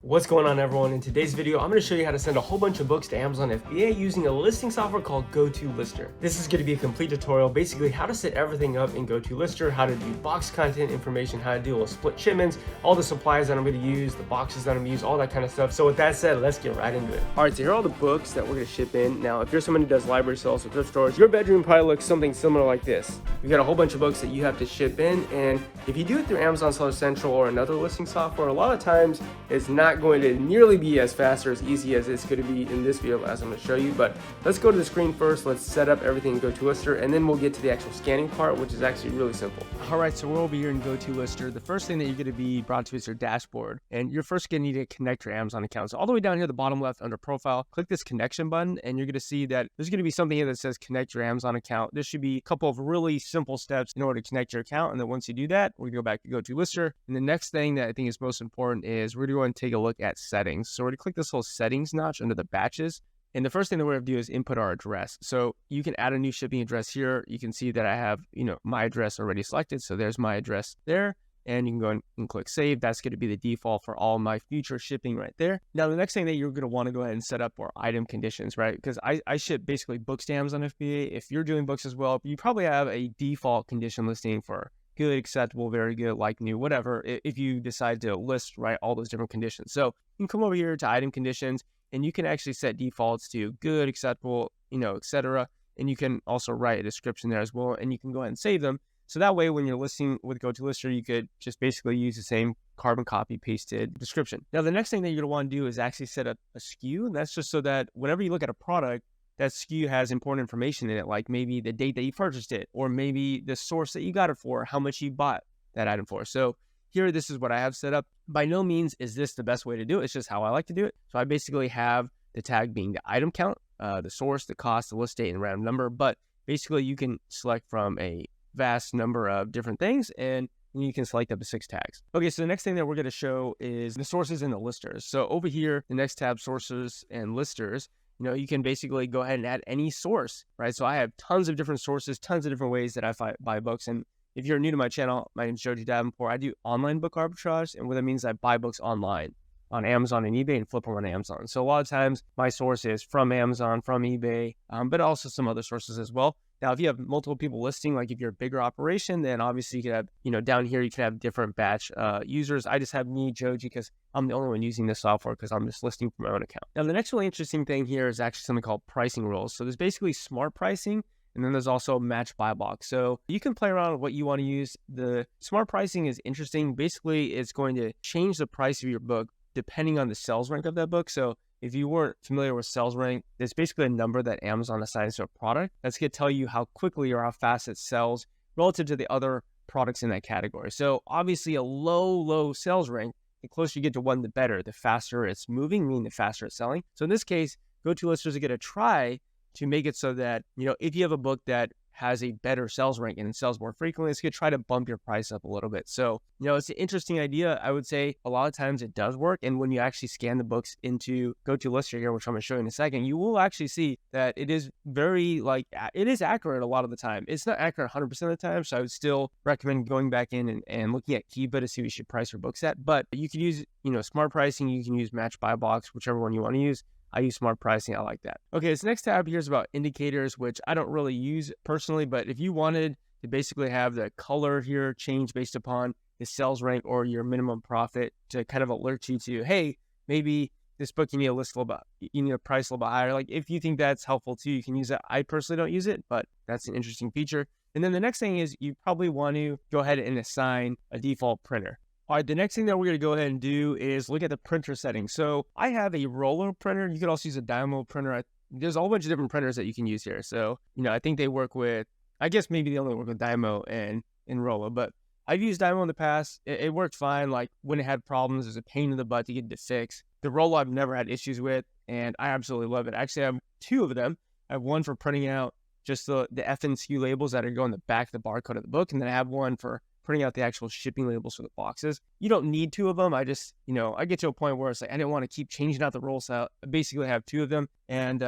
What's going on, everyone? In today's video, I'm going to show you how to send a whole bunch of books to Amazon FBA using a listing software called Go2Lister. This is going to be a complete tutorial, basically how to set everything up in Go2Lister, how to do box content information, how to deal with split shipments, all the supplies that I'm going to use, the boxes that I'm going to use, all that kind of stuff. So with that said, let's get right into it. All right, so here are all the books that we're going to ship in. Now, if you're someone who does library sales or thrift stores, your bedroom probably looks something similar like this. You've got a whole bunch of books that you have to ship in, and if you do it through Amazon Seller Central or another listing software, a lot of times it's not going to nearly be as fast or as easy as it's going to be in this video as I'm going to show you. But let's go to the screen first. Let's set up everything in Go2Lister, and then we'll get to the actual scanning part, which is actually really simple. All right, so we're over here in Go2Lister. The first thing that you're going to be brought to is your dashboard, and you're first going to need to connect your Amazon account. So all the way down here, the bottom left under profile, click this connection button, and you're going to see that there's going to be something here that says connect your Amazon account. There should be a couple of really simple steps in order to connect your account, and then once you do that, we're going to go back to Go2Lister. And the next thing that I think is most important is we're going to go and take a look at settings. So we're going to click this whole settings notch under the batches. And the first thing that we're going to do is input our address. So you can add a new shipping address here. You can see that I have, my address already selected. So there's my address there. And you can go and click save. That's going to be the default for all my future shipping right there. Now, the next thing that you're going to want to go ahead and set up are item conditions, right? Because I ship basically book stamps on FBA. If you're doing books as well, you probably have a default condition listing for good, acceptable, very good, like new, whatever, if you decide to list, right, all those different conditions. So you can come over here to item conditions, and you can actually set defaults to good, acceptable, etc. And you can also write a description there as well, and you can go ahead and save them. So that way, when you're listing with Go2Lister, you could just basically use the same carbon copy pasted description. Now, the next thing that you're going to want to do is actually set up a SKU, and that's just so that whenever you look at a product, that SKU has important information in it, like maybe the date that you purchased it, or maybe the source that you got it for, how much you bought that item for. So here, this is what I have set up. By no means is this the best way to do it. It's just how I like to do it. So I basically have the tag being the item count, the source, the cost, the list date, and random number. But basically, you can select from a vast number of different things, and you can select up to 6 tags. Okay, so the next thing that we're going to show is the sources and the listers. So over here, the next tab, sources and listers, you can basically go ahead and add any source, right? So I have tons of different sources, tons of different ways that I buy books. And if you're new to my channel, my name is Joji Davenport. I do online book arbitrage, and what that means is I buy books online on Amazon and eBay and flip them on Amazon. So a lot of times my source is from Amazon, from eBay, but also some other sources as well. Now, if you have multiple people listing, like if you're a bigger operation, then obviously you could have, down here, you can have different batch users. I just have me, Joji, because I'm the only one using this software because I'm just listing from my own account. Now, the next really interesting thing here is actually something called pricing rules. So there's basically smart pricing, and then there's also match buy box. So you can play around with what you want to use. The smart pricing is interesting. Basically, it's going to change the price of your book depending on the sales rank of that book. So if you weren't familiar with sales rank, there's basically a number that Amazon assigns to a product that's going to tell you how quickly or how fast it sells relative to the other products in that category. So obviously a low sales rank, the closer you get to one, the better, the faster it's moving, meaning the faster it's selling. So in this case, Go2Listers are going to try to make it so that, if you have a book that has a better sales rank and it sells more frequently, it's going to try to bump your price up a little bit. So, it's an interesting idea. I would say a lot of times it does work. And when you actually scan the books into Go2Lister here, which I'm going to show you in a second, you will actually see that it is it is accurate a lot of the time. It's not accurate 100% of the time. So I would still recommend going back in and looking at Kiva to see what you should price your books at. But you can use, smart pricing. You can use match buy box, whichever one you want to use. I use smart pricing. I like that. Okay, this next tab here is about indicators, which I don't really use personally, but if you wanted to basically have the color here change based upon the sales rank or your minimum profit to kind of alert you to, hey, maybe this book you need a list a little bit, you need a price a little bit higher. Like if you think that's helpful too, you can use that. I personally don't use it, but that's an interesting feature. And then the next thing is you probably want to go ahead and assign a default printer. All right, the next thing that we're going to go ahead and do is look at the printer settings. So I have a roller printer. You could also use a dynamo printer. There's a whole bunch of different printers that you can use here. So, I think they work with, I guess maybe they only work with Dynamo and Rolla, but I've used Dynamo in the past. It worked fine. Like when it had problems, it was a pain in the butt to get it to fix. The Rolla I've never had issues with, and I absolutely love it. Actually, I have 2 of them. I have one for printing out just the FNSKU labels that are going on the back of the barcode of the book, and then I have one for printing out the actual shipping labels for the boxes. You don't need 2 of them. I just, I get to a point where it's like, I didn't want to keep changing out the rolls. So I basically have 2 of them. And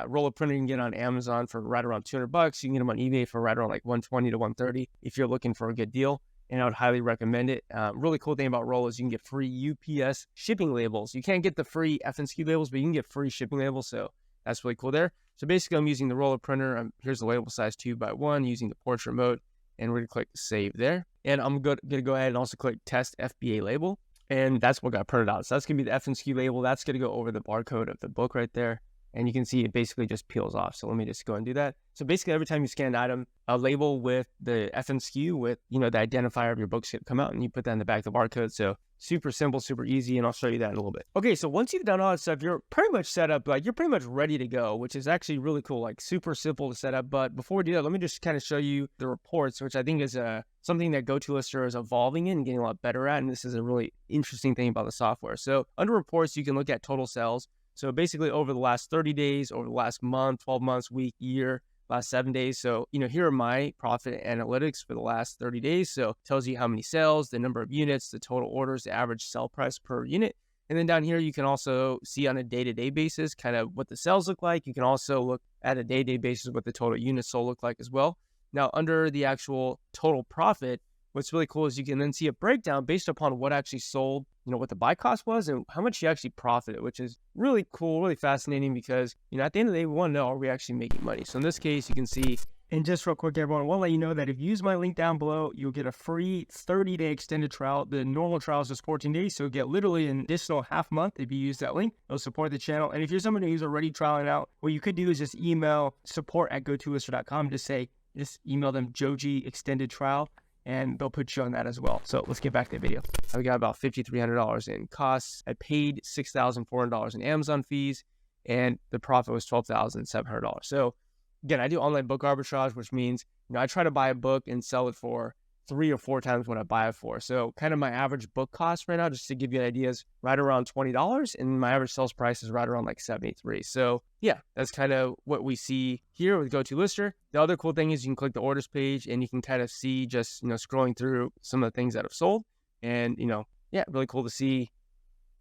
roller printer you can get on Amazon for right around $200. You can get them on eBay for right around like $120 to $130 if you're looking for a good deal. and I would highly recommend it. Really cool thing about Roll is you can get free UPS shipping labels. You can't get the free FNSKU labels, but you can get free shipping labels, so that's really cool there. So basically, I'm using the roller printer. Here's the label size 2x1 using the portrait mode, and we're going to click save there. And I'm going to go ahead and also click test FBA label, and that's what got printed out. So that's going to be the FNSKU label. That's going to go over the barcode of the book right there. And you can see it basically just peels off. So let me just go and do that. So basically every time you scan an item, a label with the FNSKU with, the identifier of your book's going to come out, and you put that in the back of the barcode. So super simple, super easy. And I'll show you that in a little bit. Okay. So once you've done all that stuff, you're pretty much set up, like you're pretty much ready to go, which is actually really cool, like super simple to set up. But before we do that, let me just kind of show you the reports, which I think is something that Go2Lister is evolving in and getting a lot better at. And this is a really interesting thing about the software. So under reports, you can look at total sales. So basically over the last 30 days, over the last month, 12 months, week, year, last 7 days. So, here are my profit analytics for the last 30 days. So it tells you how many sales, the number of units, the total orders, the average sell price per unit. And then down here, you can also see on a day-to-day basis kind of what the sales look like. You can also look at a day-to-day basis what the total units sold look like as well. Now, under the actual total profit, what's really cool is you can then see a breakdown based upon what actually sold, what the buy cost was and how much you actually profited, which is really cool, really fascinating because, at the end of the day, we want to know, are we actually making money? So in this case, you can see, and just real quick, everyone, I want to let you know that if you use my link down below, you'll get a free 30-day extended trial. The normal trial is just 14 days, so you'll get literally an additional half month if you use that link. It'll support the channel. And if you're someone who's already trialing out, what you could do is just email support@go2lister.com. Just email them Joji extended trial, and they'll put you on that as well. So let's get back to the video. I got about $5,300 in costs. I paid $6,400 in Amazon fees, and the profit was $12,700. So again, I do online book arbitrage, which means, I try to buy a book and sell it for 3 or 4 times what I buy it for. So kind of my average book cost right now, just to give you an idea, is right around $20, and my average sales price is right around like $73. So yeah, that's kind of what we see here with Go2Lister. The other cool thing is you can click the orders page and you can kind of see just, scrolling through some of the things that have sold. And, yeah, really cool to see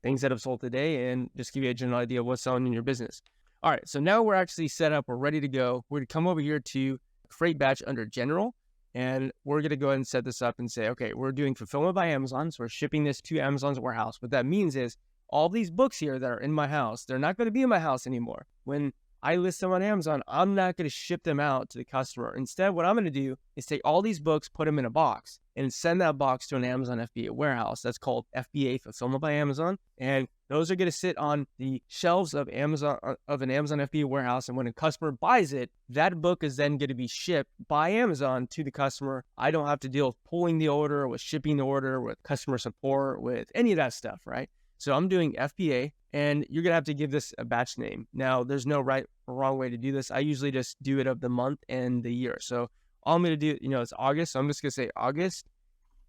things that have sold today and just give you a general idea of what's selling in your business. All right, so now we're actually set up. We're ready to go. We're going to come over here to Create Batch under General. And we're going to go ahead and set this up and say, okay, we're doing fulfillment by Amazon. So we're shipping this to Amazon's warehouse. What that means is all these books here that are in my house, they're not going to be in my house anymore. When I list them on Amazon, I'm not going to ship them out to the customer. Instead, what I'm going to do is take all these books, put them in a box, and send that box to an Amazon FBA warehouse. That's called FBA Fulfillment by Amazon. And those are going to sit on the shelves of Amazon, of an Amazon FBA warehouse. And when a customer buys it, that book is then going to be shipped by Amazon to the customer. I don't have to deal with pulling the order, with shipping the order, with customer support, with any of that stuff, right? So I'm doing FBA, and you're going to have to give this a batch name. Now, there's no right or wrong way to do this. I usually just do it of the month and the year. So all I'm going to do, it's August. So I'm just going to say August.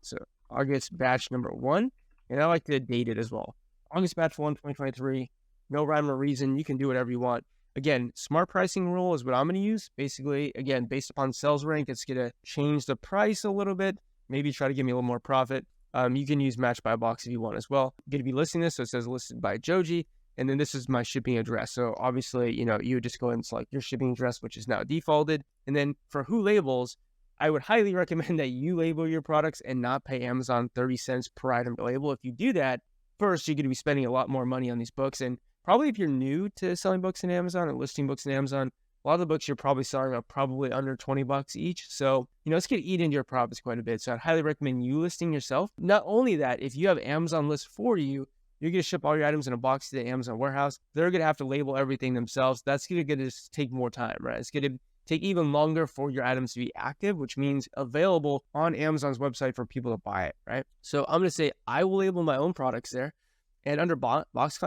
So August batch number 1. And I like to date it as well. August batch 1, 2023. No rhyme or reason. You can do whatever you want. Again, smart pricing rule is what I'm going to use. Basically, again, based upon sales rank, it's going to change the price a little bit. Maybe try to give me a little more profit. You can use match by box if you want as well. I'm going to be listing this, so it says listed by Joji, and then this is my shipping address. So obviously, you would just go ahead and select your shipping address, which is now defaulted. And then for who labels, I would highly recommend that you label your products and not pay Amazon 30 cents per item to label. If you do that, first, you're going to be spending a lot more money on these books. And probably if you're new to selling books in Amazon and listing books in Amazon, a lot of the books you're probably selling are probably under 20 bucks each. So, it's going to eat into your profits quite a bit. So I'd highly recommend you listing yourself. Not only that, if you have Amazon list for you, you're going to ship all your items in a box to the Amazon warehouse. They're going to have to label everything themselves. That's going to take more time, right? It's going to take even longer for your items to be active, which means available on Amazon's website for people to buy it, right? So I'm going to say I will label my own products there. And under box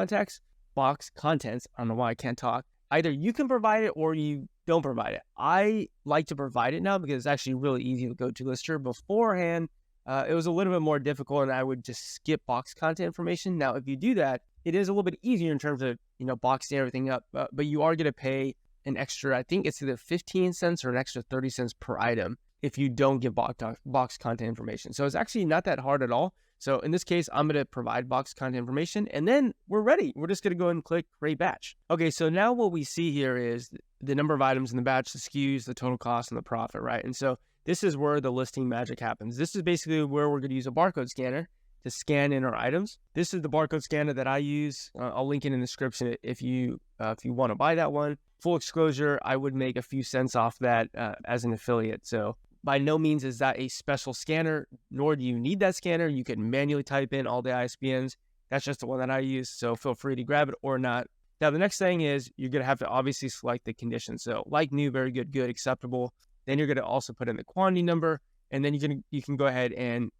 contents, I don't know why I can't talk. Either you can provide it or you don't provide it. I like to provide it now because it's actually really easy to Go2Lister. Beforehand, it was a little bit more difficult and I would just skip box content information. Now, if you do that, it is a little bit easier in terms of, boxing everything up, but you are going to pay an extra, I think it's either 15 cents or an extra 30 cents per item if you don't give box content information. So it's actually not that hard at all. So in this case, I'm going to provide box content information and then we're ready. We're just going to go and click create batch. Okay, so now what we see here is the number of items in the batch, the SKUs, the total cost, and the profit, right? And so this is where the listing magic happens. This is basically where we're going to use a barcode scanner to scan in our items. This is the barcode scanner that I use. I'll link it in the description if you want to buy that one. Full disclosure, I would make a few cents off that as an affiliate. So by no means is that a special scanner, nor do you need that scanner. You can manually type in all the ISBNs. That's just the one that I use, so feel free to grab it or not. Now, the next thing is you're going to have to obviously select the condition. So like, new, very good, good, acceptable. Then you're going to also put in the quantity number, and then you can go ahead and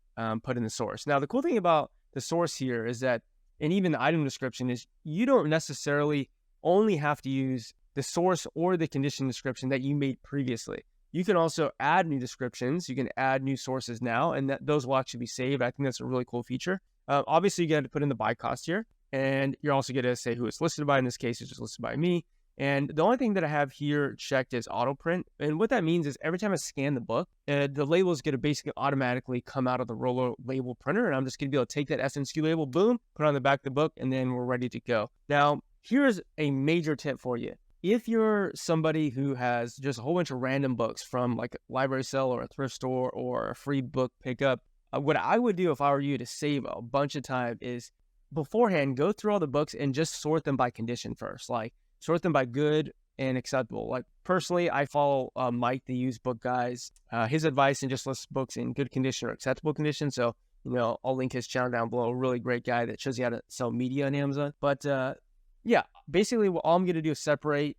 put in the source. Now, the cool thing about the source here is that, and even the item description, is you don't necessarily only have to use the source or the condition description that you made previously. You can also add new descriptions. You can add new sources now, and those will actually be saved. I think that's a really cool feature. Obviously, you got to put in the buy cost here, and you're also going to say who it's listed by. In this case, it's just listed by me. And the only thing that I have here checked is auto print. And what that means is every time I scan the book, the label is going to basically automatically come out of the roller label printer. And I'm just going to be able to take that FNSKU label, boom, put it on the back of the book, and then we're ready to go. Now, here's a major tip for you. If you're somebody who has just a whole bunch of random books from like a library sale or a thrift store or a free book pickup, what I would do if I were you to save a bunch of time is beforehand, go through all the books and just sort them by condition first. Like, sort them by good and acceptable. Like, personally, I follow Mike, the used book guys, his advice, and just lists books in good condition or acceptable condition. So, I'll link his channel down below. A really great guy that shows you how to sell media on Amazon. But yeah, basically all I'm going to do is separate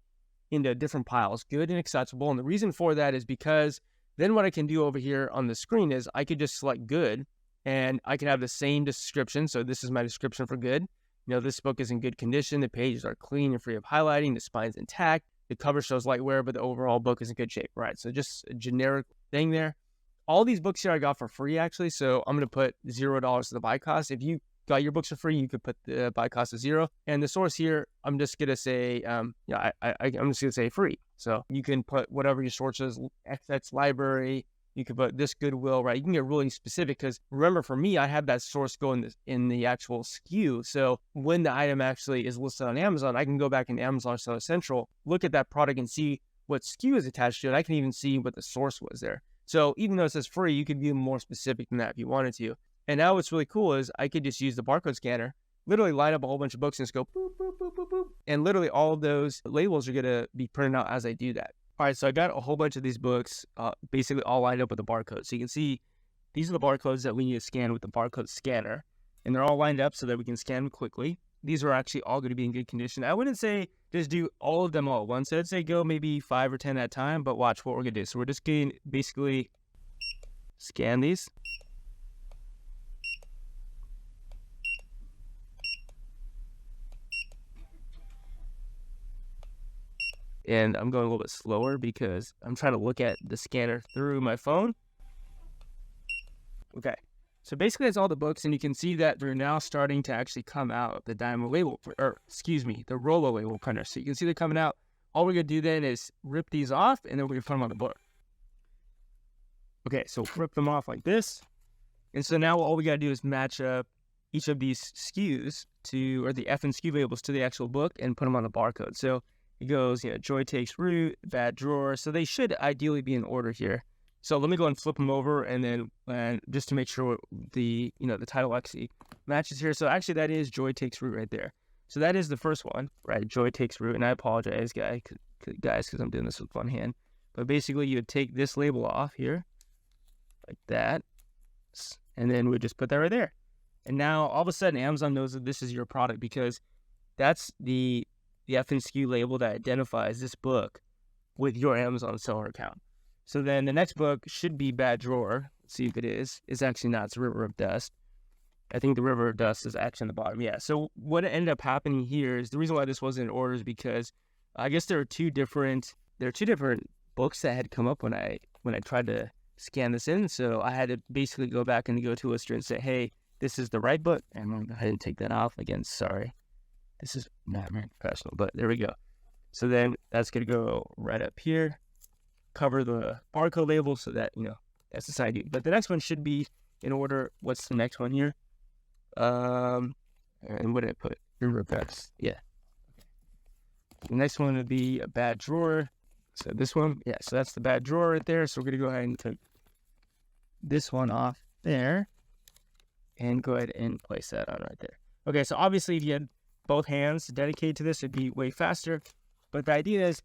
into different piles, good and acceptable. And the reason for that is because then what I can do over here on the screen is I could just select good, and I can have the same description. So this is my description for good. This book is in good condition. The pages are clean and free of highlighting. The spine's intact. The cover shows light wear, but the overall book is in good shape, right? So just a generic thing there. All these books here I got for free, actually. So I'm going to put $0 to the buy cost. If you got your books for free, you could put the buy cost to 0. And the source here, I'm just going to say, I'm just going to say free. So you can put whatever your source is, XX library. You could put this Goodwill, right? You can get really specific, because remember, for me, I have that source go in the actual SKU. So when the item actually is listed on Amazon, I can go back in Amazon Seller Central, look at that product and see what SKU is attached to it. I can even see what the source was there. So even though it says free, you could be more specific than that if you wanted to. And now what's really cool is I could just use the barcode scanner, literally line up a whole bunch of books and just go boop, boop, boop, boop, boop. And literally all of those labels are going to be printed out as I do that. All right, so I got a whole bunch of these books, basically all lined up with the barcode. So you can see these are the barcodes that we need to scan with the barcode scanner, and they're all lined up so that we can scan them quickly. These are actually all going to be in good condition. I wouldn't say just do all of them all at once. I'd say go maybe 5 or 10 at a time, but watch what we're going to do. So we're just going to basically scan these. And I'm going a little bit slower because I'm trying to look at the scanner through my phone. Okay, so basically that's all the books, and you can see that they're now starting to actually come out of the Diamond label, the Rollo label printer. So you can see they're coming out. All we're gonna do then is rip these off, and then we're gonna put them on the book. Okay, so rip them off like this. And so now all we gotta do is match up each of these SKUs or the FNSKU labels to the actual book and put them on the barcode. So it goes, Joy Takes Root, Bad Drawer. So they should ideally be in order here. So let me go and flip them over, and then just to make sure the title actually matches here. So actually that is Joy Takes Root right there. So that is the first one, right? Joy Takes Root. And I apologize, guys, because I'm doing this with one hand. But basically you would take this label off here, like that. And then we just put that right there. And now all of a sudden Amazon knows that this is your product, because that's the FNSKU label that identifies this book with your Amazon seller account. So then the next book should be Bad Drawer. Let's see if it is. It's actually not. It's River of Dust. I think the River of Dust is actually on the bottom. Yeah. So what ended up happening here is the reason why this wasn't in order is because I guess there are two different books that had come up when I tried to scan this in. So I had to basically go back into Go2Lister and say, hey, this is the right book. And I'm going to go ahead and take that off again. Sorry. This is not very professional, but there we go. So then that's going to go right up here, cover the barcode label so that, that's the side view. But the next one should be in order. What's the next one here? And what did I put? Reverse. Yeah. The next one would be a Bad Drawer. So this one, yeah, so that's the Bad Drawer right there. So we're going to go ahead and this one off there and go ahead and place that on right there. Okay, so obviously if you had both hands dedicated to this, it'd be way faster. But the idea is,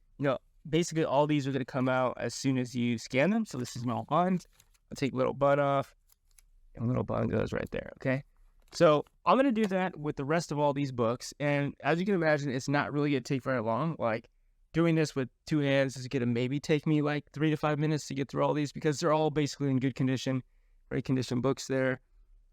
basically all these are going to come out as soon as you scan them. So this is my bun. I'll take little bun off, and little bun goes right there, okay? So I'm going to do that with the rest of all these books. And as you can imagine, it's not really going to take very long. Like doing this with two hands is going to maybe take me like 3 to 5 minutes to get through all these because they're all basically in good condition, very conditioned books there.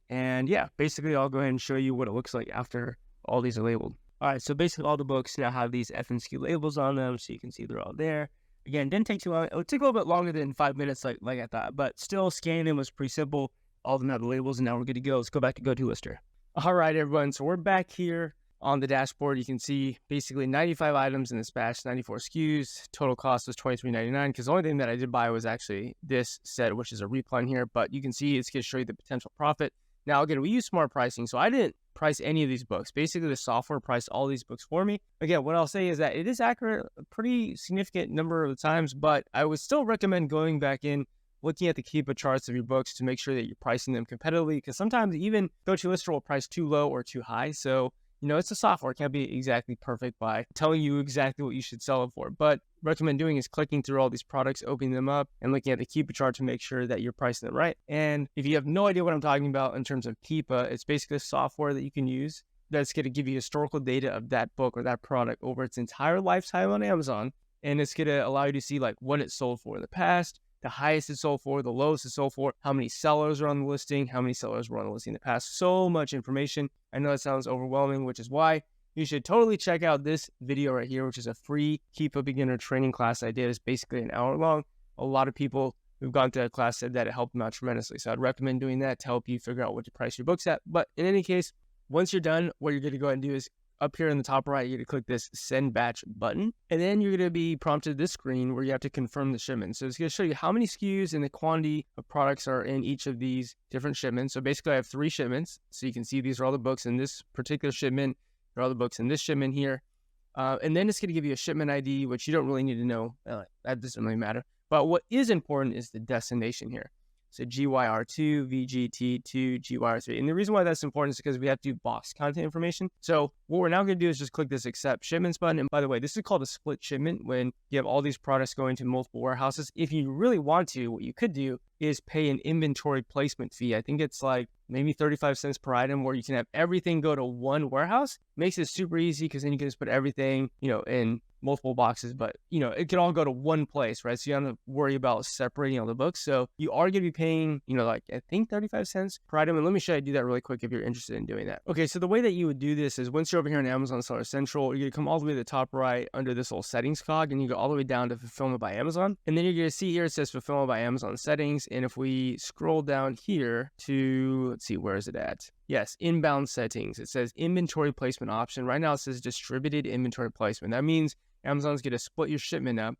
And yeah, basically I'll go ahead and show you what it looks like after all these are labeled. All right, so basically all the books now have these FNSKU labels on them, so you can see they're all there. Again, didn't take too long. It would take a little bit longer than 5 minutes like I thought, but still scanning them was pretty simple. All of them have the labels, and now we're good to go. Let's go back to Go2Lister. All right, everyone, so we're back here on the dashboard. You can see basically 95 items in this batch, 94 SKUs. Total cost was $23.99 because the only thing that I did buy was actually this set, which is a replan here, but you can see it's going to show you the potential profit. Now, again, we use smart pricing, so I didn't price any of these books. Basically, the software priced all these books for me. Again, what I'll say is that it is accurate a pretty significant number of the times, but I would still recommend going back in, looking at the Keepa charts of your books to make sure that you're pricing them competitively, because sometimes even Go2Lister will price too low or too high. So, it's a software. It can't be exactly perfect by telling you exactly what you should sell it for. But recommend doing is clicking through all these products, opening them up, and looking at the Keepa chart to make sure that you're pricing them right. And if you have no idea what I'm talking about in terms of Keepa, it's basically a software that you can use that's going to give you historical data of that book or that product over its entire lifetime on Amazon. And it's going to allow you to see like what it sold for in the past, the highest it sold for, the lowest it sold for, how many sellers are on the listing, how many sellers were on the listing in the past. So much information. I know that sounds overwhelming, which is why you should totally check out this video right here, which is a free Keepa beginner training class I did. It's basically an hour long. A lot of people who've gone through that class said that it helped them out tremendously. So I'd recommend doing that to help you figure out what to price your books at. But in any case, once you're done, what you're going to go ahead and do is up here in the top right, you're going to click this send batch button, and then you're going to be prompted this screen where you have to confirm the shipment. So it's going to show you how many SKUs and the quantity of products are in each of these different shipments. So basically I have 3 shipments. So you can see these are all the books in this particular shipment. There are all the books in this shipment here. And then it's going to give you a shipment ID, which you don't really need to know. That doesn't really matter. But what is important is the destination here. So GYR2, VGT2, GYR3. And the reason why that's important is because we have to do box content information. So what we're now going to do is just click this accept shipments button. And by the way, this is called a split shipment when you have all these products going to multiple warehouses. If you really want to, what you could do is pay an inventory placement fee. I think it's like maybe 35 cents per item where you can have everything go to one warehouse. Makes it super easy because then you can just put everything, in multiple boxes, but it can all go to one place, right? So you don't have to worry about separating all the books. So you are going to be paying, like I think 35 cents per item. And let me show you how to do that really quick if you're interested in doing that. Okay, so the way that you would do this is once you're over here in Amazon Seller Central, you're going to come all the way to the top right under this little settings cog, and you go all the way down to Fulfillment by Amazon. And then you're going to see here it says Fulfillment by Amazon settings. And if we scroll down here to, let's see, where is it at? Yes, inbound settings. It says inventory placement option. Right now it says distributed inventory placement. That means Amazon's going to split your shipment up,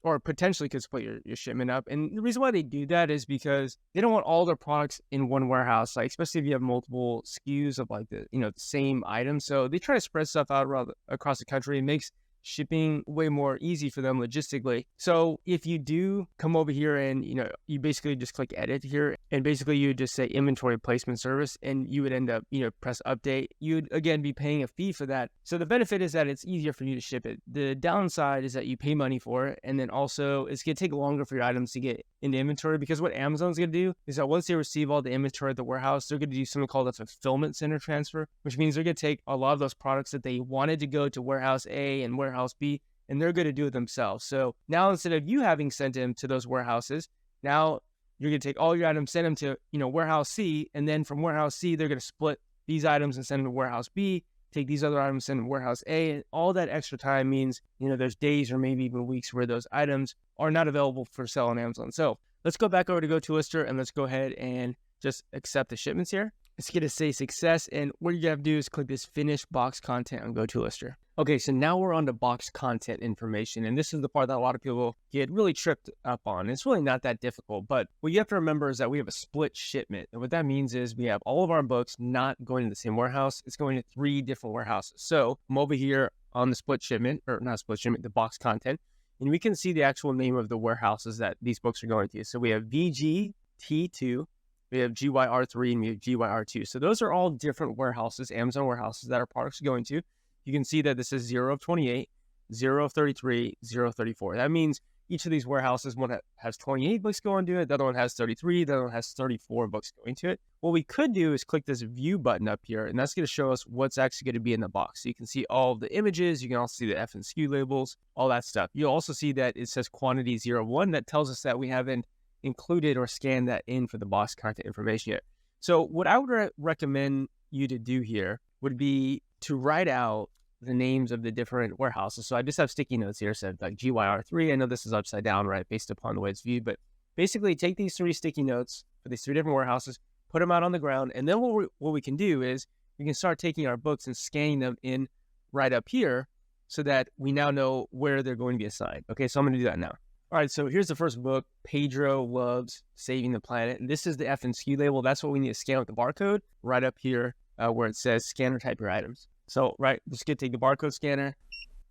or potentially could split your shipment up. And the reason why they do that is because they don't want all their products in one warehouse, like especially if you have multiple SKUs of like the same item. So they try to spread stuff out across the country. It makes shipping way more easy for them logistically. So if you do come over here and you basically just click edit here, and basically you just say inventory placement service, and you would end up press update. You'd again be paying a fee for that. So the benefit is that it's easier for you to ship it. The downside is that you pay money for it, and then also it's going to take longer for your items to get into inventory, because what Amazon's going to do is that once they receive all the inventory at the warehouse, they're going to do something called a fulfillment center transfer, which means they're going to take a lot of those products that they wanted to go to warehouse A and warehouse B, and they're going to do it themselves. So now instead of you having sent them to those warehouses, now you're going to take all your items, send them to warehouse C, and then from warehouse C they're going to split these items and send them to warehouse B, take these other items, send them to warehouse A, and all that extra time means there's days or maybe even weeks where those items are not available for sale on Amazon. So let's go back over to Go2Lister and let's go ahead and just accept the shipments here. It's going to say success, and what you're going to have to do is click this finish box content on Go2Lister. Okay, so now we're on to box content information, and this is the part that a lot of people get really tripped up on. It's really not that difficult, but what you have to remember is that we have a split shipment, and what that means is we have all of our books not going to the same warehouse. It's going to 3 different warehouses. So I'm over here on the split shipment, or not split shipment, the box content, and we can see the actual name of the warehouses that these books are going to. So we have VG, T2, we have GYR3, and we have GYR2. So those are all different warehouses, Amazon warehouses that our products are going to. You can see that this is 0 of 28, 0 of 33, 0 of 34. That means each of these warehouses, one has 28 books going to it, the other one has 33, the other one has 34 books going to it. What we could do is click this view button up here, and that's going to show us what's actually going to be in the box. So you can see all of the images, you can also see the FNSKU labels, all that stuff. You'll also see that it says quantity 01. That tells us that we haven't included or scanned that in for the box content information yet. So what I would recommend you to do here would be to write out the names of the different warehouses. So I just have sticky notes here, said like GYR3. I know this is upside down, right, based upon the way it's viewed, but basically take these 3 sticky notes for these 3 different warehouses, put them out on the ground, and then what we can do is we can start taking our books and scanning them in right up here so that we now know where they're going to be assigned. Okay, so I'm going to do that now. All right, so here's the first book, Pedro Loves Saving the Planet, and this is the FNSKU label. That's what we need to scan with the barcode right up here where it says scanner type your items. So, right, just take the barcode scanner,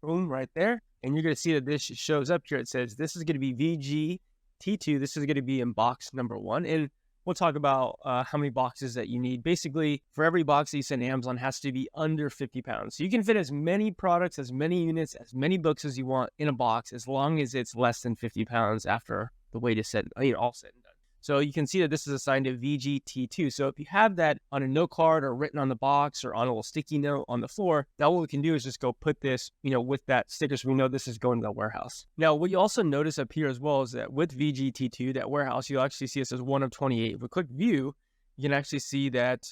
boom, right there. And you're going to see that this shows up here. It says this is going to be VGT2. This is going to be in box number 1. And we'll talk about how many boxes that you need. Basically, for every box that you send to Amazon, has to be under 50 pounds. So you can fit as many products, as many units, as many books as you want in a box, as long as it's less than 50 pounds after the weight is set, all said and done. So you can see that this is assigned to VGT2. So if you have that on a note card or written on the box or on a little sticky note on the floor, now what we can do is just go put this, with that sticker so we know this is going to the warehouse. Now, what you also notice up here as well is that with VGT2, that warehouse, you'll actually see it says 1 of 28. If we click view, you can actually see that,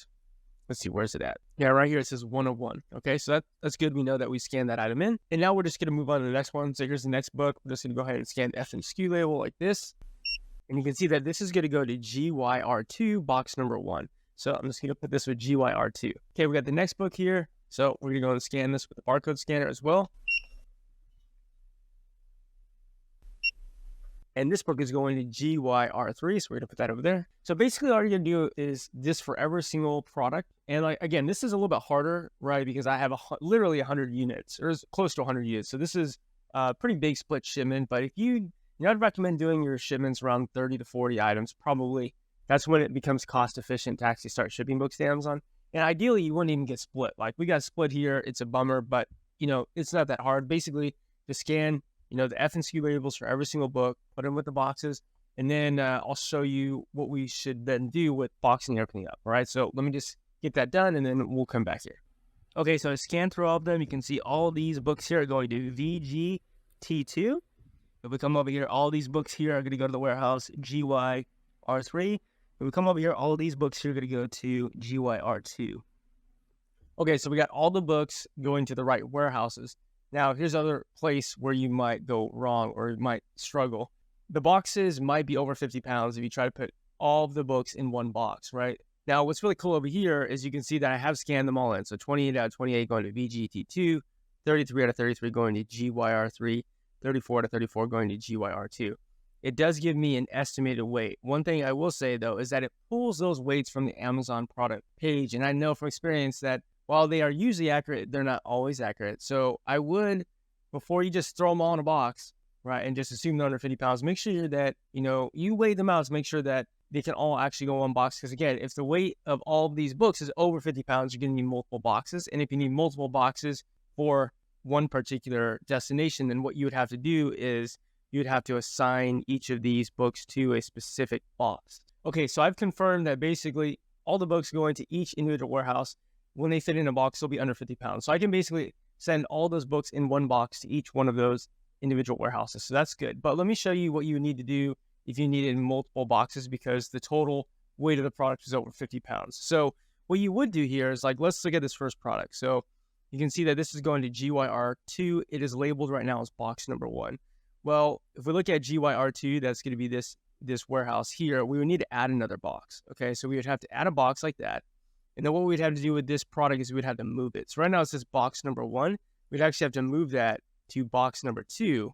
let's see, where's it at? Yeah, right here it says 1 of 1. Okay, so that's good. We know that we scanned that item in. And now we're just going to move on to the next one. So here's the next book. We're just going to go ahead and scan the FNSKU label like this. And you can see that this is going to go to GYR2, box number 1. So I'm just going to put this with GYR2. Okay, we got the next book here. So we're going to go and scan this with the barcode scanner as well. And this book is going to GYR3, so we're going to put that over there. So basically all you're going to do is this for every single product. And again, this is a little bit harder, right? Because I have literally 100 units, or close to 100 units. So this is a pretty big split shipment. But if I'd recommend doing your shipments around 30 to 40 items. Probably that's when it becomes cost efficient to actually start shipping books to Amazon. And ideally, you wouldn't even get split. Like we got split here. It's a bummer, but it's not that hard. Basically, to scan, the FNSKU labels for every single book, put them with the boxes, and then I'll show you what we should then do with boxing everything up. All right. So let me just get that done, and then we'll come back here. Okay. So I scanned through all of them. You can see all these books here are going to VGT2. If we come over here, all these books here are going to go to the warehouse, GYR3. If we come over here, all these books here are going to go to GYR2. Okay, so we got all the books going to the right warehouses. Now, here's another place where you might go wrong or you might struggle. The boxes might be over 50 pounds if you try to put all of the books in one box, right? Now, what's really cool over here is you can see that I have scanned them all in. So 28 out of 28 going to VGT2, 33 out of 33 going to GYR3, 34 to 34 going to GYR2. It does give me an estimated weight. One thing I will say, though, is that it pulls those weights from the Amazon product page. And I know from experience that while they are usually accurate, they're not always accurate. So I would, before you just throw them all in a box, right, and just assume they're under 50 pounds, make sure that, you weigh them out to make sure that they can all actually go in one box. Because again, if the weight of all of these books is over 50 pounds, you're going to need multiple boxes. And if you need multiple boxes for one particular destination, then what you would have to do is you would have to assign each of these books to a specific box. Okay, so I've confirmed that basically all the books going to each individual warehouse, when they fit in a box, they'll be under 50 pounds. So I can basically send all those books in one box to each one of those individual warehouses. So that's good. But let me show you what you need to do if you needed multiple boxes, because the total weight of the product is over 50 pounds. So what you would do here is, like, let's look at this first product. So you can see that this is going to GYR2. It is labeled right now as box number 1. Well, if we look at GYR2, that's going to be this warehouse here. We would need to add another box. Okay, so we would have to add a box like that. And then what we'd have to do with this product is we'd have to move it. So right now it says box number 1. We'd actually have to move that to box number 2.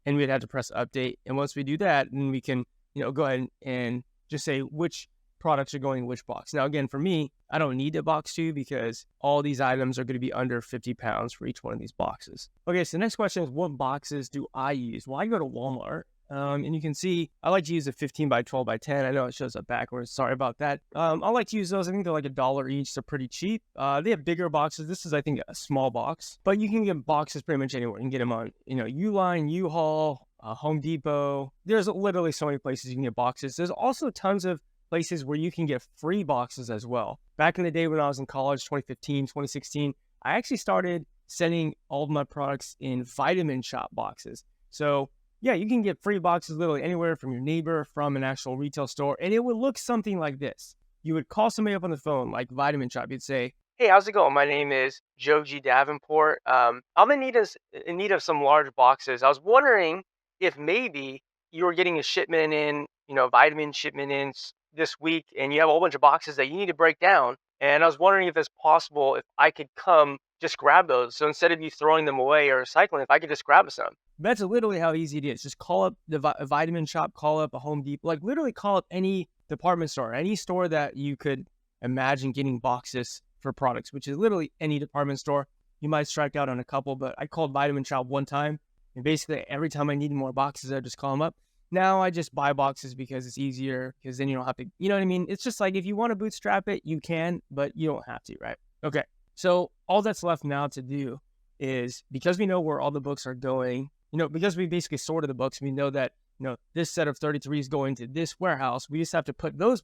And we'd have to press update. And once we do that, then we can, go ahead and just say which products are going in which box. Now, again, for me, I don't need a box 2 because all these items are going to be under 50 pounds for each one of these boxes. Okay, so the next question is, what boxes do I use? Well, I go to Walmart. And you can see, I like to use a 15 by 12 by 10. I know it shows up backwards. Sorry about that. I like to use those. I think they're like $1 each. They're pretty cheap. They have bigger boxes. This is, I think, a small box. But you can get boxes pretty much anywhere. You can get them on, Uline, U-Haul, Home Depot. There's literally so many places you can get boxes. There's also tons of places where you can get free boxes as well. Back in the day when I was in college, 2015, 2016, I actually started sending all of my products in Vitamin Shop boxes. So yeah, you can get free boxes literally anywhere from your neighbor, from an actual retail store, and it would look something like this. You would call somebody up on the phone, like Vitamin Shop. You'd say, "Hey, how's it going? My name is Joji Davenport. I'm in need of some large boxes. I was wondering if maybe you were getting a shipment in, vitamin shipment in this week, and you have a whole bunch of boxes that you need to break down. And I was wondering if it's possible if I could come just grab those. So instead of you throwing them away or recycling, if I could just grab some." That's literally how easy it is. Just call up the Vitamin Shop, call up a Home Depot, like literally call up any department store, any store that you could imagine getting boxes for products, which is literally any department store. You might strike out on a couple, but I called Vitamin Shop one time, and basically every time I needed more boxes, I just call them up. Now I just buy boxes because it's easier, because then you don't have to, you know what I mean? It's just like, if you want to bootstrap it, you can, but you don't have to, right? Okay, so all that's left now to do is, because we know where all the books are going, because we basically sorted the books, we know that, this set of 33 is going to this warehouse. We just have to put those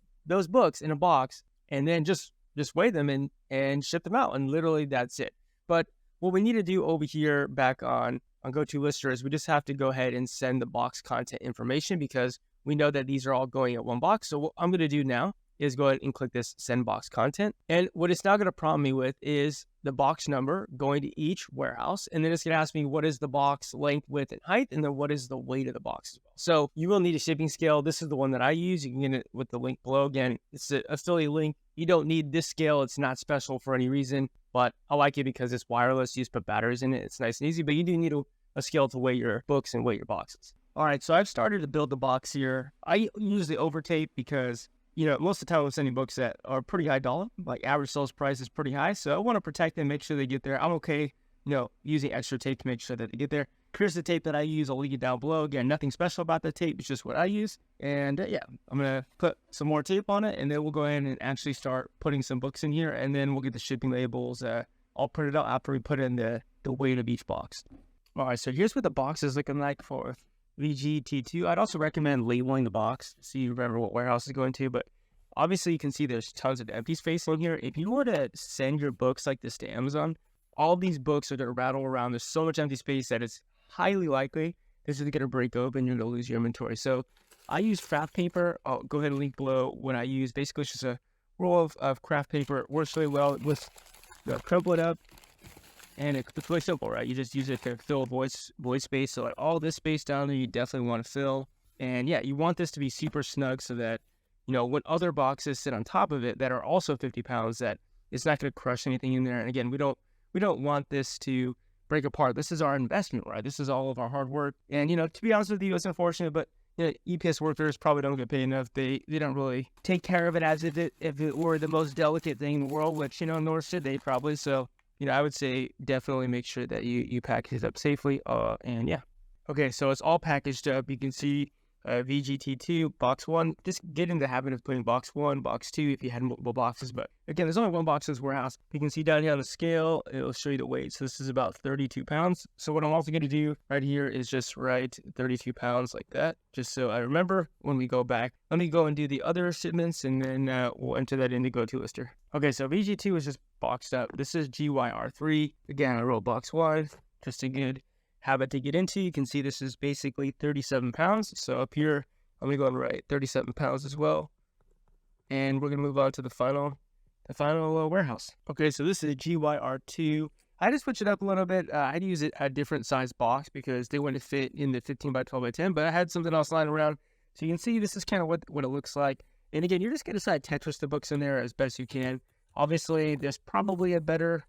books in a box and then just weigh them and ship them out. And literally that's it. But what we need to do over here back on Go2Lister is we just have to go ahead and send the box content information, because we know that these are all going at one box. So what I'm going to do now is go ahead and click this send box content. And what it's now going to prompt me with is the box number going to each warehouse. And then it's going to ask me what is the box length, width, and height, and then what is the weight of the box as well. So you will need a shipping scale. This is the one that I use. You can get it with the link below. Again, it's an affiliate link. You don't need this scale. It's not special for any reason, but I like it because it's wireless. You just put batteries in it. It's nice and easy, but you do need a scale to weigh your books and weigh your boxes. All right, so I've started to build the box here. I use the overtape because most of the time I'm sending books that are pretty high dollar, like average sales price is pretty high. So I want to protect them, make sure they get there. I'm okay, using extra tape to make sure that they get there. Here's the tape that I use. I'll link it down below. Again, nothing special about the tape. It's just what I use. And yeah, I'm going to put some more tape on it, and then we'll go ahead and actually start putting some books in here, and then we'll get the shipping labels. I'll print it out after we put in the weight of each box. All right, so here's what the box is looking like for VGT2. I'd also recommend labeling the box so you remember what warehouse it's going to, but obviously you can see there's tons of empty space in here. If you were to send your books like this to Amazon, all these books are going to rattle around. There's so much empty space that it's highly likely this is going to break open. You're going to lose your inventory. So I use craft paper. I'll go ahead and link below what I use. Basically, it's just a roll of craft paper. It works really well with crumple it up. And it's really simple, right? You just use it to fill void space. So like all this space down there, you definitely want to fill. And yeah, you want this to be super snug so that, when other boxes sit on top of it that are also 50 pounds, that it's not going to crush anything in there. And again, we don't want this to break apart. This is our investment, right? This is all of our hard work. And, to be honest with you, it's unfortunate, but EPS workers probably don't get paid enough. They don't really take care of it as if it were the most delicate thing in the world, which, nor should they probably. So, I would say definitely make sure that you package it up safely. And yeah. Okay, so it's all packaged up. You can see VGT2, box 1. Just get in the habit of putting box 1, box 2 if you had multiple boxes. But again, there's only one box in this warehouse. You can see down here on the scale, it'll show you the weight. So this is about 32 pounds. So what I'm also going to do right here is just write 32 pounds like that, just so I remember when we go back. Let me go and do the other shipments, and then we'll enter that into Go2Lister. Okay, so VG2 is just boxed up. This is GYR3. Again, I wrote box 1, just a good habit to get into. You can see this is basically 37 pounds. So up here, I'm going to go and write 37 pounds as well. And we're going to move on to the final warehouse. Okay, so this is GYR2. I had to switch it up a little bit. I'd use it a different size box because they wouldn't fit in the 15 by 12 by 10, but I had something else lying around. So you can see this is kind of what it looks like. And again, you're just going to decide Tetris the books in there as best you can. Obviously, there's probably a better,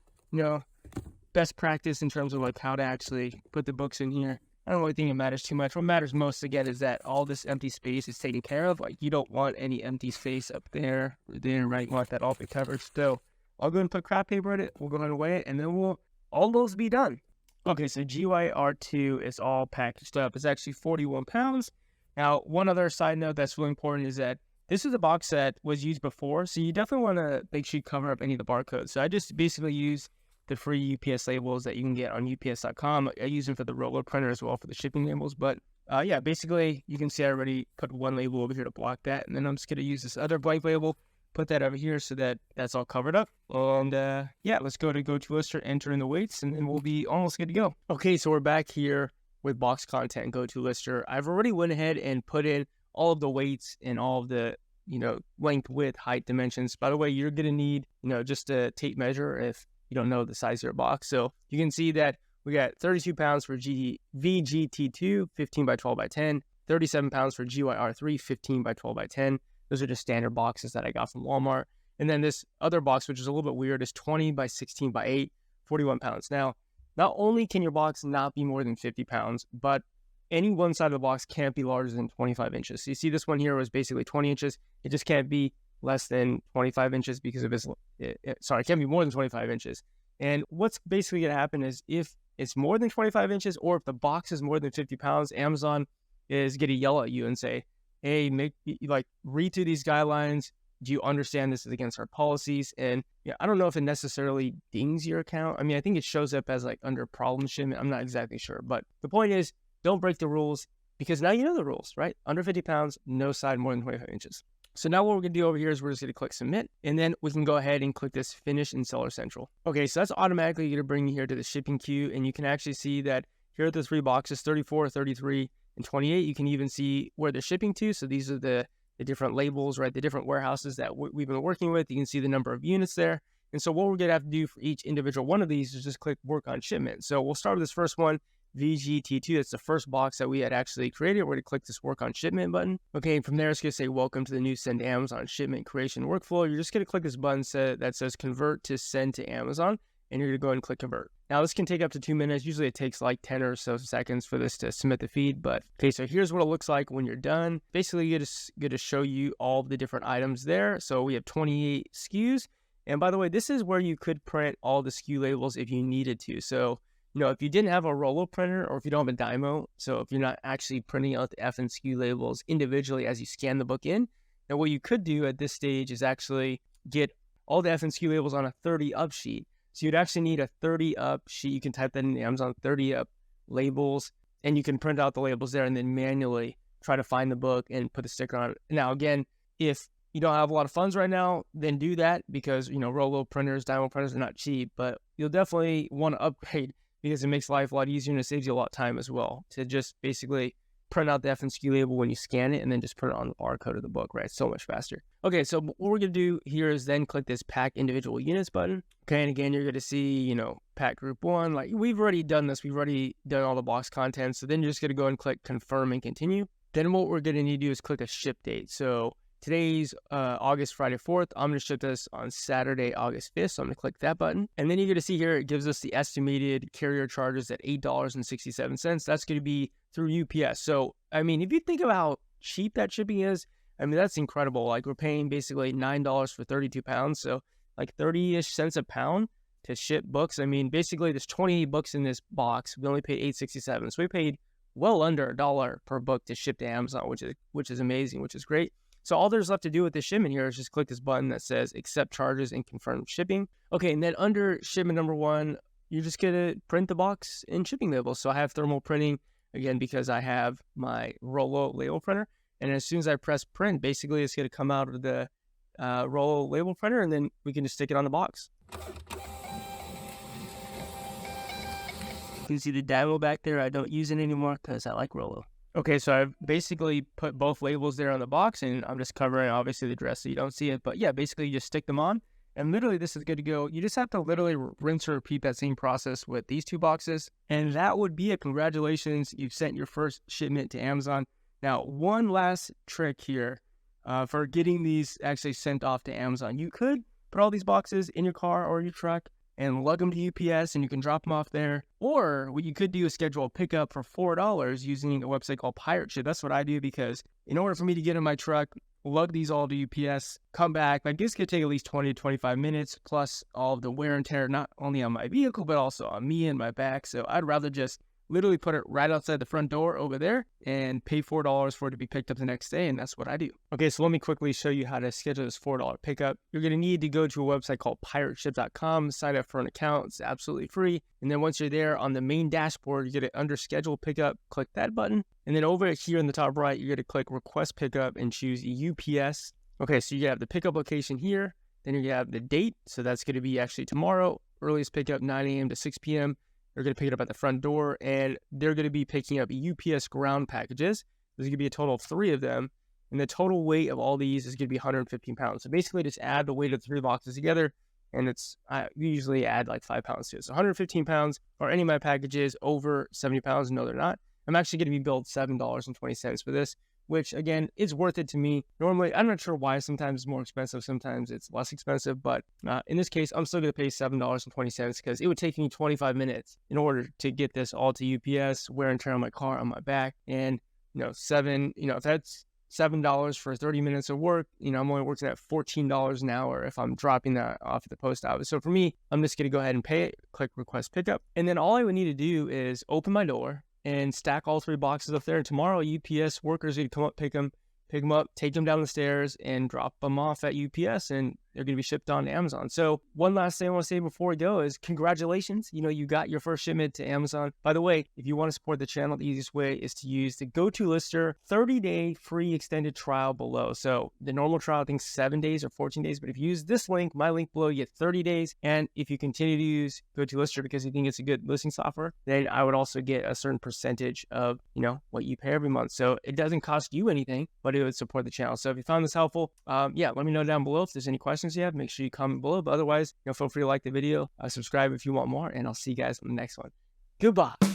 best practice in terms of like how to actually put the books in here. I don't really think it matters too much. What matters most, again, is that all this empty space is taken care of. Like, you don't want any empty space up there or there, right? You want that all be covered. So I'll go and put craft paper in it. We'll go ahead and weigh it, and then we'll almost be done. Okay, so GYR2 is all packaged up. It's actually 41 pounds. Now, one other side note that's really important is that this is a box that was used before, so you definitely want to make sure you cover up any of the barcodes. So I just basically use the free UPS labels that you can get on ups.com. I use them for the roller printer as well for the shipping labels. But yeah, basically you can see I already put one label over here to block that. And then I'm just going to use this other blank label, put that over here so that that's all covered up. And yeah, let's go to Go2Lister, enter in the weights, and then we'll be almost good to go. Okay, so we're back here with box content Go2Lister. I've already went ahead and put in all of the weights and all of the, length, width, height, dimensions. By the way, you're going to need, just a tape measure if you don't know the size of your box. So you can see that we got 32 pounds for VGT2, 15 by 12 by 10, 37 pounds for GYR3, 15 by 12 by 10. Those are just standard boxes that I got from Walmart. And then this other box, which is a little bit weird, is 20 by 16 by 8, 41 pounds. Now, not only can your box not be more than 50 pounds, but any one side of the box can't be larger than 25 inches. So you see this one here was basically 20 inches. It just can't be less than 25 inches because of it can't be more than 25 inches. And what's basically going to happen is if it's more than 25 inches or if the box is more than 50 pounds, Amazon is going to yell at you and say, hey, read through these guidelines. Do you understand this is against our policies? And I don't know if it necessarily dings your account. I mean, I think it shows up as under problem shipment. I'm not exactly sure. But the point is, don't break the rules because now you know the rules, right? Under 50 pounds, no side more than 25 inches. So now what we're going to do over here is we're just going to click submit, and then we can go ahead and click this finish in Seller Central. Okay, so that's automatically going to bring you here to the shipping queue, and you can actually see that here are the three boxes, 34, 33, and 28. You can even see where they're shipping to. So these are the different labels, right? The different warehouses that we've been working with. You can see the number of units there. And so what we're going to have to do for each individual one of these is just click work on shipment. So we'll start with this first one, VGT2. That's the first box that we had actually created. We're going to click this work on shipment button. Okay, and from there it's going to say welcome to the new send to Amazon shipment creation workflow. You're just going to click this button that says convert to send to Amazon, and you're going to go ahead and click convert. Now this can take up to 2 minutes. Usually it takes like 10 or so seconds for this to submit the feed. But okay, so here's what it looks like when you're done. Basically it's going to show you all the different items there. So we have 28 SKUs. And by the way, this is where you could print all the SKU labels if you needed to. So if you didn't have a Rollo printer or if you don't have a Dymo, so if you're not actually printing out the FNSKU labels individually as you scan the book in, then what you could do at this stage is actually get all the FNSKU labels on a 30 up sheet. So you'd actually need a 30 up sheet. You can type that in Amazon, 30 up labels, and you can print out the labels there and then manually try to find the book and put a sticker on it. Now, again, if you don't have a lot of funds right now, then do that because, Rollo printers, Dymo printers are not cheap, but you'll definitely want to upgrade because it makes life a lot easier and it saves you a lot of time as well to just basically print out the FNSKU label when you scan it and then just put it on the barcode of the book, right? It's so much faster. Okay, so what we're going to do here is then click this pack individual units button. Okay, and again, you're going to see, pack group 1. Like we've already done this. We've already done all the box content. So then you're just going to go and click confirm and continue. Then what we're going to need to do is click a ship date. So today's August Friday 4th. I'm going to ship this on Saturday, August 5th. So I'm going to click that button. And then you're going to see here, it gives us the estimated carrier charges at $8.67. That's going to be through UPS. So, I mean, if you think about how cheap that shipping is, I mean, that's incredible. Like we're paying basically $9 for 32 pounds. So like 30-ish cents a pound to ship books. I mean, basically there's 28 books in this box. We only paid $8.67. So we paid well under $1 per book to ship to Amazon, which is amazing, which is great. So all there's left to do with this shipment here is just click this button that says accept charges and confirm shipping. Okay, and then under shipment number 1, you're just going to print the box in shipping labels. So I have thermal printing, again, because I have my Rollo label printer. And as soon as I press print, basically it's going to come out of the Rollo label printer, and then we can just stick it on the box. You can see the Dymo back there. I don't use it anymore because I like Rollo. Okay, so I've basically put both labels there on the box, and I'm just covering, obviously, the address so you don't see it. But yeah, basically you just stick them on, and literally this is good to go. You just have to literally rinse and repeat that same process with these two boxes, and that would be it. Congratulations, you've sent your first shipment to Amazon. Now, one last trick here for getting these actually sent off to Amazon. You could put all these boxes in your car or your truck and lug them to UPS, and you can drop them off there. Or what you could do is schedule a pickup for $4 using a website called Pirate Ship. That's what I do, because in order for me to get in my truck, lug these all to UPS, come back, like this could take at least 20 to 25 minutes, plus all of the wear and tear, not only on my vehicle, but also on me and my back. So I'd rather just literally put it right outside the front door over there and pay $4 for it to be picked up the next day. And that's what I do. Okay, so let me quickly show you how to schedule this $4 pickup. You're going to need to go to a website called pirateship.com, sign up for an account. It's absolutely free. And then once you're there on the main dashboard, you get it under schedule pickup, click that button. And then over here in the top right, you're going to click request pickup and choose UPS. Okay, so you have the pickup location here. Then you have the date. So that's going to be actually tomorrow. Earliest pickup 9 a.m. to 6 p.m. They're going to pick it up at the front door, and they're going to be picking up UPS ground packages. There's going to be a total of 3 of them, and the total weight of all these is going to be 115 pounds. So basically, just add the weight of the 3 boxes together, and we usually add like 5 pounds to it. So 115 pounds. Are any of my packages over 70 pounds? No, they're not. I'm actually going to be billed $7.20 for this, which again is worth it to me. Normally, I'm not sure why. Sometimes it's more expensive, sometimes it's less expensive, but in this case, I'm still going to pay $7.20 because it would take me 25 minutes in order to get this all to UPS, wear and tear on my car, on my back, and if that's $7 for 30 minutes of work, I'm only working at $14 an hour if I'm dropping that off at the post office. So for me, I'm just going to go ahead and pay it, click request pickup, and then all I would need to do is open my door and stack all 3 boxes up there. And tomorrow, UPS workers would come up, pick them up, take them down the stairs, and drop them off at UPS, and they're going to be shipped on to Amazon. So one last thing I want to say before we go is congratulations. You got your first shipment to Amazon. By the way, if you want to support the channel, the easiest way is to use the Go2Lister 30-day free extended trial below. So the normal trial, I think 7 days or 14 days, but if you use this link, my link below, you get 30 days. And if you continue to use Go2Lister because you think it's a good listing software, then I would also get a certain percentage of, what you pay every month. So it doesn't cost you anything, but it would support the channel. So if you found this helpful, let me know down below if there's any questions you have. Make sure you comment below, but otherwise, feel free to like the video, subscribe if you want more, and I'll see you guys on the next one. Goodbye.